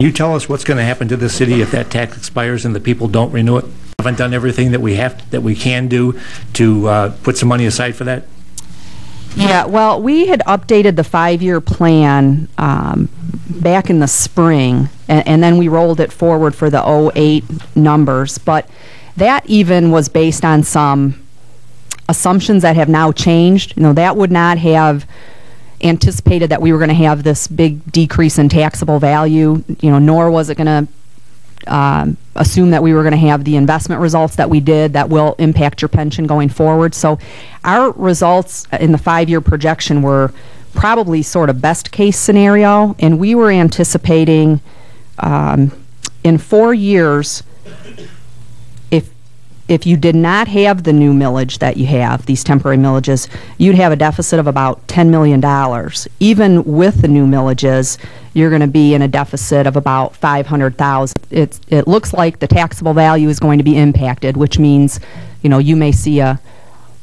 You tell us what's going to happen to the city if that tax expires and the people don't renew it? Haven't done everything that we can do to put some money aside for that? Yeah, well, we had updated the 5-year plan back in the spring, and then we rolled it forward for the '08 numbers, but that even was based on some assumptions that have now changed. You know, that would not have anticipated that we were going to have this big decrease in taxable value, you know, nor was it going to assume that we were going to have the investment results that we did that will impact your pension going forward. So our results in the 5-year projection were probably sort of best case scenario, and we were anticipating in 4 years, if you did not have the new millage that you have, these temporary millages, you'd have a deficit of about $10 million. Even with the new millages, you're going to be in a deficit of about $500,000. It looks like the taxable value is going to be impacted, which means, you know, you may see a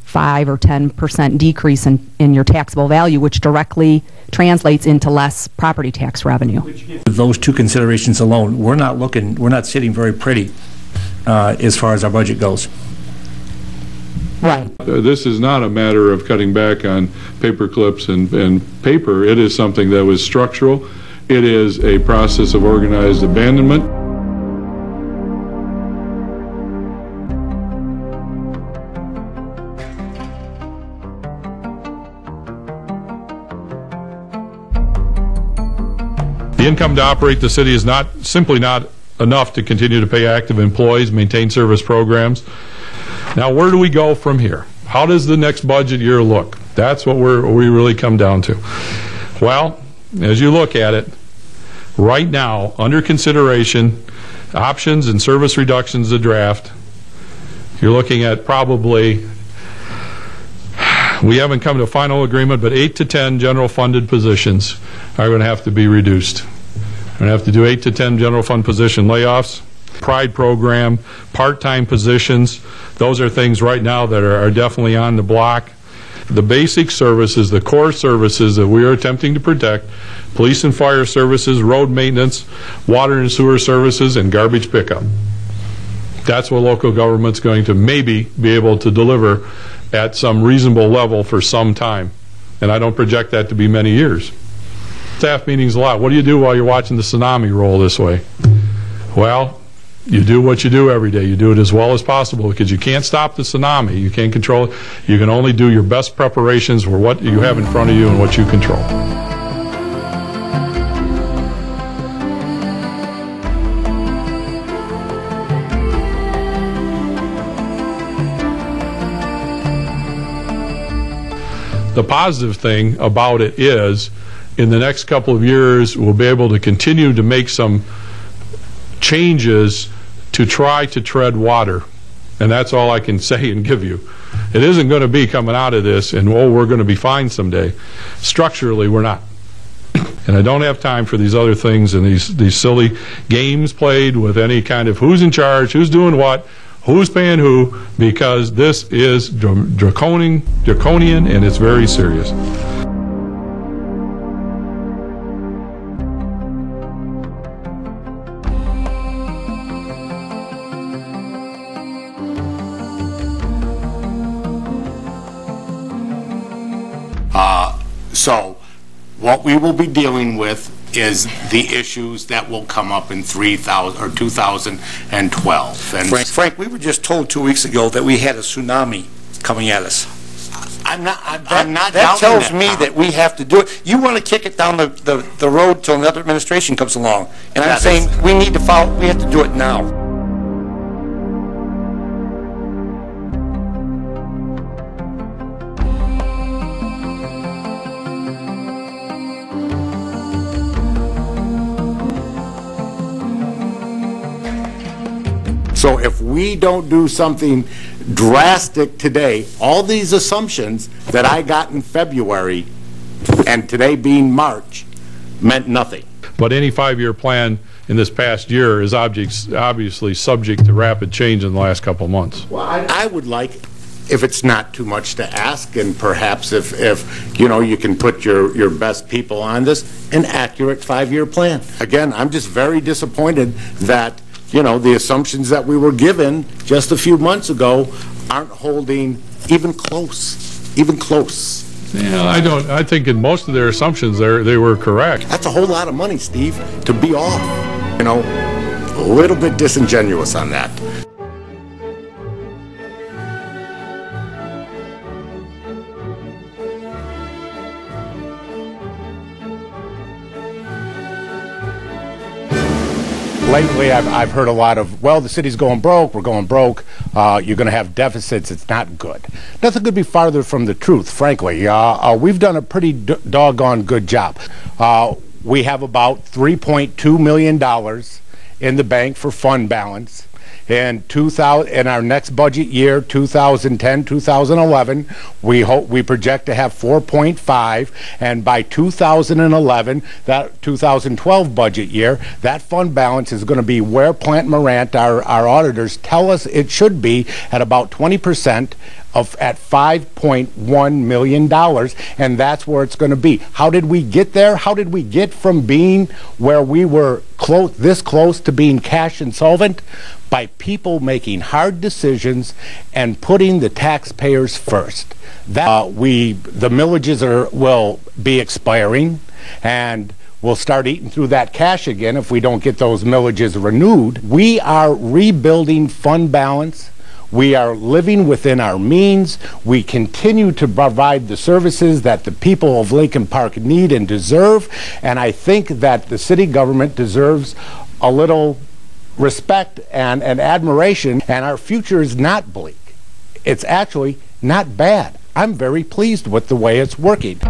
5 or 10% decrease in your taxable value, which directly translates into less property tax revenue. With those two considerations alone, we're not sitting very pretty as far as our budget goes. Right. This is not a matter of cutting back on paper clips and paper. It is something that was structural. It is a process of organized abandonment. The income to operate the city is simply not enough to continue to pay active employees, maintain service programs. Now, where do we go from here? How does the next budget year look? That's what we really come down to. Well, as you look at it, right now, under consideration, options and service reductions to draft, you're looking at probably, we haven't come to a final agreement, but 8 to 10 general funded positions are going to have to be reduced. We're going to have to do 8 to 10 general fund position layoffs, Pride program, part-time positions. Those are things right now that are definitely on the block. The basic services, the core services that we are attempting to protect, police and fire services, road maintenance, water and sewer services, and garbage pickup. That's what local government's going to maybe be able to deliver at some reasonable level for some time. And I don't project that to be many years. Staff meetings a lot. What do you do while you're watching the tsunami roll this way? Well, you do what you do every day. You do it as well as possible because you can't stop the tsunami. You can't control it. You can only do your best preparations for what you have in front of you and what you control. The positive thing about it is, in the next couple of years, we'll be able to continue to make some changes to try to tread water. And that's all I can say and give you. It isn't going to be coming out of this and, oh, we're going to be fine someday. Structurally, we're not. And I don't have time for these other things and these silly games played with any kind of who's in charge, who's doing what, who's paying who, because this is draconian and it's very serious. So what we will be dealing with is the issues that will come up in 2012. And Frank, we were just told 2 weeks ago that we had a tsunami coming at us. I'm not that tells me that we have to do it. You want to kick it down the road till another administration comes along. And I'm saying we need to follow, we have to do it now. So if we don't do something drastic today, all these assumptions that I got in February and today being March meant nothing. But any 5-year plan in this past year is obviously subject to rapid change in the last couple of months. Well, I would like if it's not too much to ask, and perhaps if you know, you can put your best people on this, an accurate 5-year plan. Again, I'm just very disappointed that, you know, the assumptions that we were given just a few months ago aren't holding even close, even close. Yeah, I think in most of their assumptions, they were correct. That's a whole lot of money, Steve, to be off. You know, a little bit disingenuous on that. Lately, I've heard a lot of, well, the city's going broke, we're going broke, you're going to have deficits, it's not good. Nothing could be farther from the truth, frankly. We've done a pretty doggone good job. We have about $3.2 million in the bank for fund balance. In our next budget year, 2010-2011, we project to have 4.5, and by 2011, that 2012 budget year, that fund balance is going to be where Plant Morant, our auditors, tell us it should be, at about 20% at $5.1 million, and that's where it's going to be. How did we get there? How did we get from being where we were this close to being cash insolvent? By people making hard decisions and putting the taxpayers first. The millages will be expiring, and we'll start eating through that cash again if we don't get those millages renewed. We are rebuilding fund balance. We are living within our means. We continue to provide the services that the people of Lincoln Park need and deserve, and I think that the city government deserves a little respect and admiration, and our future is not bleak. It's actually not bad. I'm very pleased with the way it's working.